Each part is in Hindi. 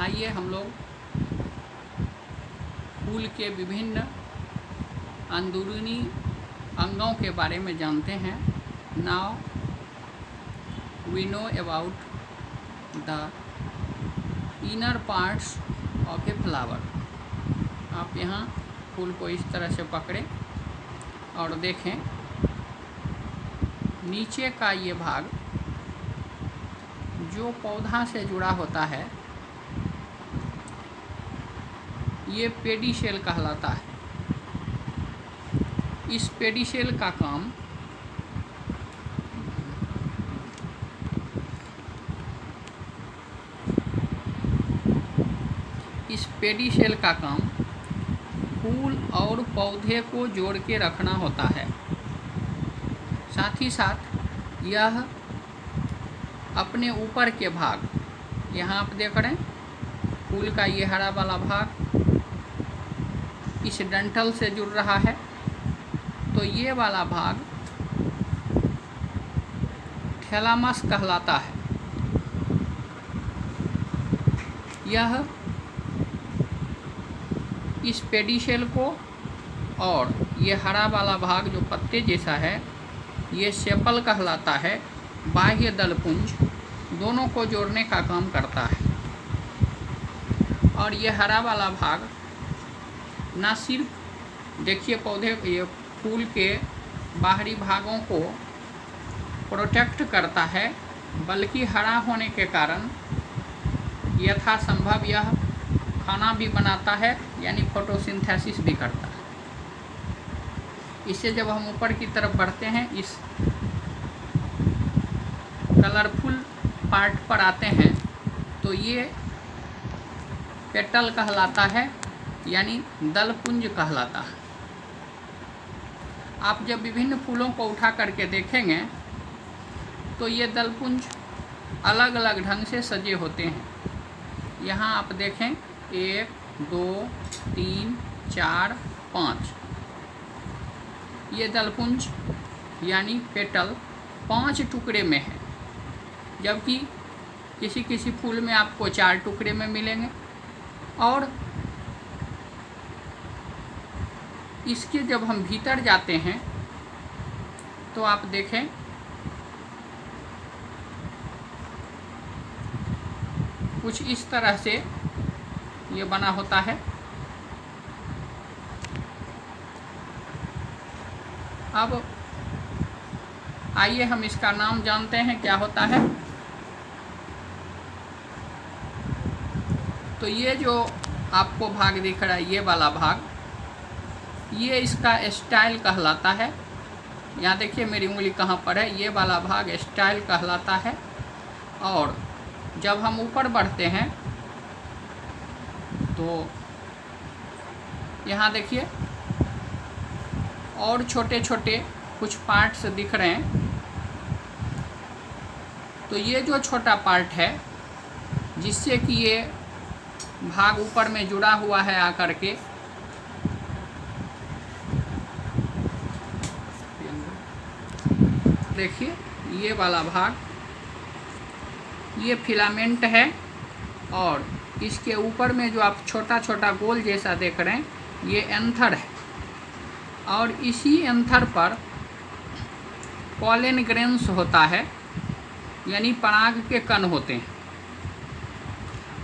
आइए हम लोग फूल के विभिन्न अंदरूनी अंगों के बारे में जानते हैं। Now we know about the inner parts of a flower. आप यहाँ फूल को इस तरह से पकड़ें और देखें नीचे का ये भाग जो पौधा से जुड़ा होता है ये पेडिसेल कहलाता है। इस पेडिसेल का काम फूल और पौधे को जोड़ के रखना होता है। साथ ही साथ यह अपने ऊपर के भाग, यहाँ आप देख रहे हैं फूल का ये हरा वाला भाग इस डंठल से जुड़ रहा है, तो ये वाला भाग थैलामस कहलाता है। यह इस पेडिसेल को और ये हरा वाला भाग जो पत्ते जैसा है ये सेपल कहलाता है। बाह्य दलपुंज दोनों को जोड़ने का काम करता है। और ये हरा वाला भाग ना सिर्फ देखिए पौधे ये फूल के बाहरी भागों को प्रोटेक्ट करता है, बल्कि हरा होने के कारण यथासंभव यह खाना भी बनाता है, यानी फोटोसिंथेसिस भी करता है। इससे जब हम ऊपर की तरफ बढ़ते हैं इस कलरफुल पार्ट पर आते हैं तो ये पेटल कहलाता है, यानी दलपुंज कहलाता है। आप जब विभिन्न फूलों को उठा करके देखेंगे तो ये दलपुंज अलग अलग ढंग से सजे होते हैं। यहाँ आप देखें 1 2 3 4 5 ये दलपुंज यानी पेटल 5 टुकड़े में है, जबकि किसी किसी फूल में आपको 4 टुकड़े में मिलेंगे। और इसके जब हम भीतर जाते हैं तो आप देखें कुछ इस तरह से ये बना होता है। अब आइए हम इसका नाम जानते हैं क्या होता है। तो ये जो आपको भाग दिख रहा है ये वाला भाग, ये इसका स्टाइल कहलाता है। यहाँ देखिए मेरी उंगली कहाँ पर है, ये वाला भाग स्टाइल कहलाता है। और जब हम ऊपर बढ़ते हैं तो यहाँ देखिए और छोटे छोटे कुछ पार्ट्स दिख रहे हैं। तो ये जो छोटा पार्ट है जिससे कि ये भाग ऊपर में जुड़ा हुआ है आकर के, देखिए ये वाला भाग ये फिलामेंट है। और इसके ऊपर में जो आप छोटा छोटा गोल जैसा देख रहे हैं ये एंथर है। और इसी एंथर पर पॉलन ग्रेन्स होता है, यानी पराग के कण होते हैं।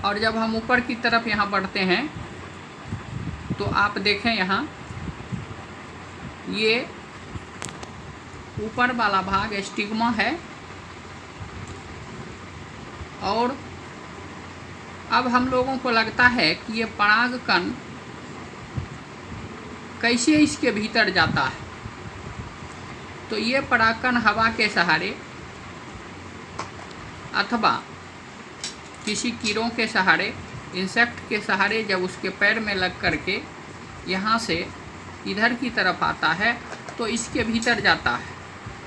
और जब हम ऊपर की तरफ यहाँ बढ़ते हैं तो आप देखें यहाँ ये ऊपर वाला भाग स्टिग्मा है। और अब हम लोगों को लगता है कि ये पराग कण कैसे इसके भीतर जाता है। तो ये परागकण हवा के सहारे अथवा किसी कीड़ों के सहारे, इंसेक्ट के सहारे जब उसके पैर में लग करके यहाँ से इधर की तरफ आता है तो इसके भीतर जाता है।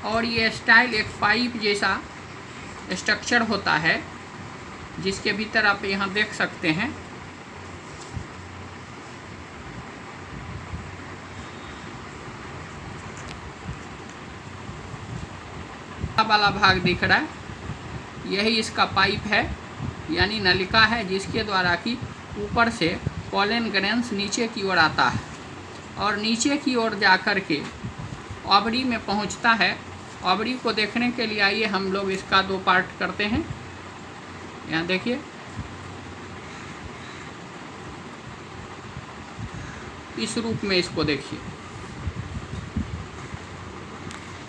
और ये स्टाइल एक पाइप जैसा स्ट्रक्चर होता है जिसके भीतर आप यहाँ देख सकते हैं वाला भाग दिख रहा है, यही इसका पाइप है यानी नलिका है जिसके द्वारा कि ऊपर से पॉलन ग्रेन्स नीचे की ओर आता है और नीचे की ओर जा कर के ओवरी में पहुंचता है। ओवरी को देखने के लिए आइए हम लोग इसका 2 पार्ट करते हैं। यहाँ देखिए, इस रूप में इसको देखिए।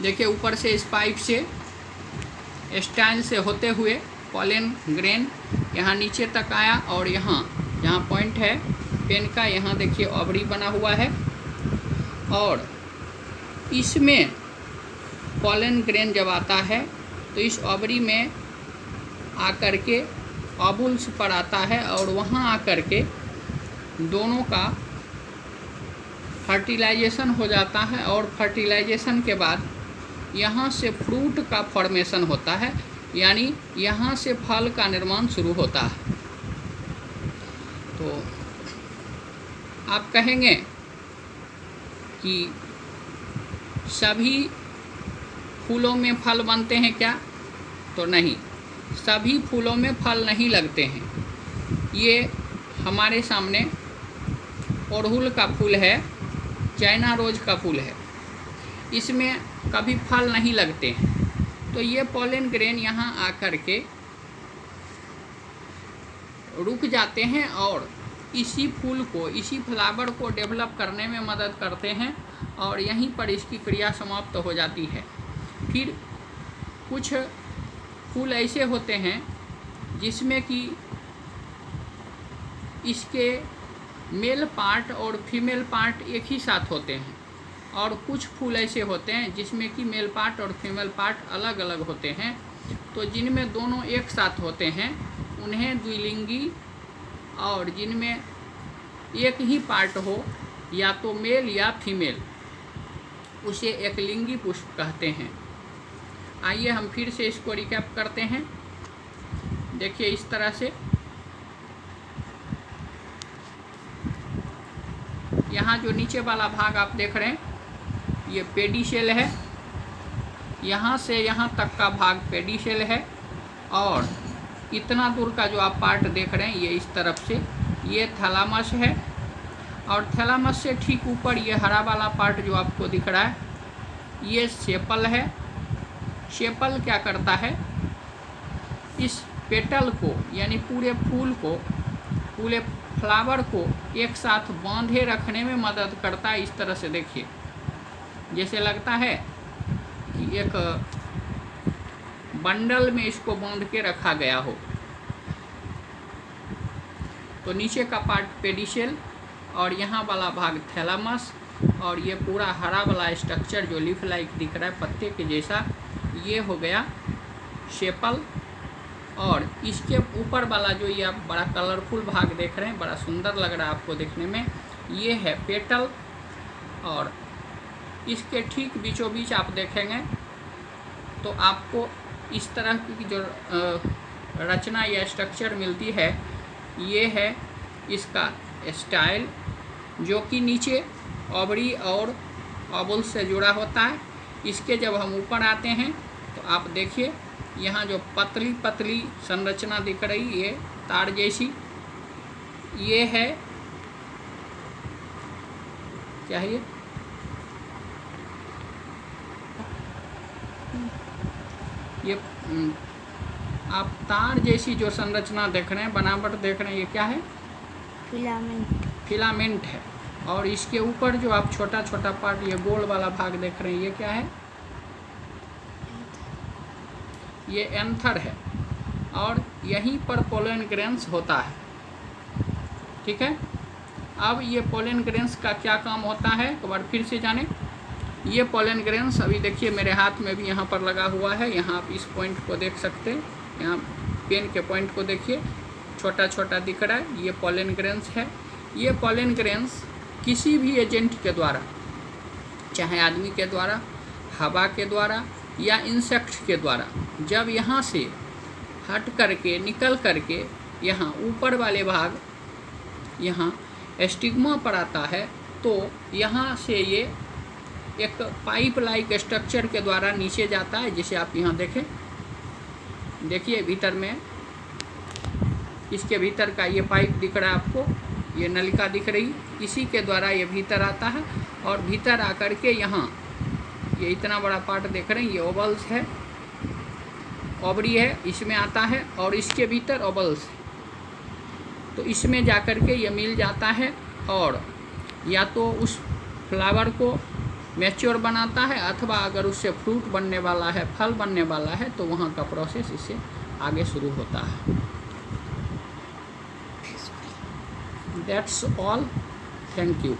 देखिए ऊपर से इस पाइप से स्टाइल से होते हुए पॉलन ग्रेन यहाँ नीचे तक आया और यहाँ जहाँ पॉइंट है पेन का, यहाँ देखिए ओवरी बना हुआ है और इसमें पॉलन ग्रेन जब आता है तो इस ओवरी में आकर के ओवुल्स पर आता है और वहाँ आकर के दोनों का फर्टिलाइजेशन हो जाता है और फर्टिलाइजेशन के बाद यहाँ से फ्रूट का फॉर्मेशन होता है, यानी यहाँ से फल का निर्माण शुरू होता है। तो आप कहेंगे कि सभी फूलों में फल बनते हैं क्या? तो नहीं, सभी फूलों में फल नहीं लगते हैं। ये हमारे सामने अड़हुल का फूल है, चाइना रोज का फूल है, इसमें कभी फल नहीं लगते हैं। तो ये पॉलन ग्रेन यहाँ आकर के रुक जाते हैं और इसी फूल को, इसी फ्लावर को डेवलप करने में मदद करते हैं और यहीं पर इसकी क्रिया समाप्त हो जाती है। फिर कुछ फूल ऐसे होते हैं जिसमें कि इसके मेल पार्ट और फीमेल पार्ट एक ही साथ होते हैं और कुछ फूल ऐसे होते हैं जिसमें कि मेल पार्ट और फीमेल पार्ट अलग अलग होते हैं। तो जिनमें दोनों एक साथ होते हैं उन्हें द्विलिंगी, और जिनमें एक ही पार्ट हो या तो मेल या फीमेल, उसे एकलिंगी पुष्प कहते हैं। आइए हम फिर से इसको रिकैप करते हैं। देखिए इस तरह से यहाँ जो नीचे वाला भाग आप देख रहे हैं ये पेडिसेल है, यहाँ से यहाँ तक का भाग पेडिसेल है और इतना दूर का जो आप पार्ट देख रहे हैं ये इस तरफ से ये थैलामस है और थैलामस से ठीक ऊपर ये हरा वाला पार्ट जो आपको दिख रहा है ये सेपल है। सेपल क्या करता है, इस पेटल को यानी पूरे फूल को, पूरे फ्लावर को एक साथ बांधे रखने में मदद करता है। इस तरह से देखिए, जैसे लगता है कि एक बंडल में इसको बांध के रखा गया हो। तो नीचे का पार्ट पेडिसेल और यहाँ वाला भाग थैलामस और ये पूरा हरा वाला स्ट्रक्चर जो लीफ लाइक दिख रहा है पत्ते के जैसा, ये हो गया सेपल। और इसके ऊपर वाला जो ये आप बड़ा कलरफुल भाग देख रहे हैं, बड़ा सुंदर लग रहा है आपको देखने में, ये है पेटल। और इसके ठीक बीचों बीच आप देखेंगे तो आपको इस तरह की जो रचना या स्ट्रक्चर मिलती है, ये है इसका स्टाइल, जो कि नीचे ओवरी और ओवुल से जुड़ा होता है। इसके जब हम ऊपर आते हैं तो आप देखिए यहाँ जो पतली पतली संरचना दिख रही, ये तार जैसी, ये है क्या है ये आप तार जैसी जो संरचना देख रहे हैं, बनावट देख रहे हैं, ये क्या है? फिलामेंट। फिलामेंट है। और इसके ऊपर जो आप छोटा छोटा पार्ट ये गोल वाला भाग देख रहे हैं, ये क्या है? ये एंथर है और यहीं पर पोलन ग्रेन्स होता है। ठीक है, अब ये पोलन ग्रेन्स का क्या काम होता है एक बार फिर से जानें। ये पोलन ग्रेन्स अभी देखिए मेरे हाथ में भी यहाँ पर लगा हुआ है, यहाँ आप इस पॉइंट को देख सकते हैं, यहाँ पेन के पॉइंट को देखिए, छोटा छोटा दिख रहा है, ये पोलन ग्रेन्स है। ये पोलन ग्रेन्स किसी भी एजेंट के द्वारा, चाहे आदमी के द्वारा, हवा के द्वारा या इंसेक्ट के द्वारा, जब यहाँ से हट करके निकल करके यहाँ ऊपर वाले भाग यहाँ स्टिग्मा पर आता है, तो यहाँ से ये एक पाइप लाइक स्ट्रक्चर के द्वारा नीचे जाता है, जिसे आप यहाँ देखें, देखिए भीतर में इसके भीतर का ये पाइप दिख रहा है आपको, ये नलिका दिख रही, इसी के द्वारा ये भीतर आता है और भीतर आकर के यहाँ ये इतना बड़ा पार्ट देख रहे हैं, ये ओवल्स है, ओवरी है, इसमें आता है और इसके भीतर ओवल्स, तो इसमें जाकर के ये मिल जाता है और या तो उस फ्लावर को मैच्योर बनाता है अथवा अगर उससे फ्रूट बनने वाला है, फल बनने वाला है, तो वहाँ का प्रोसेस इससे आगे शुरू होता है। That's all, thank you.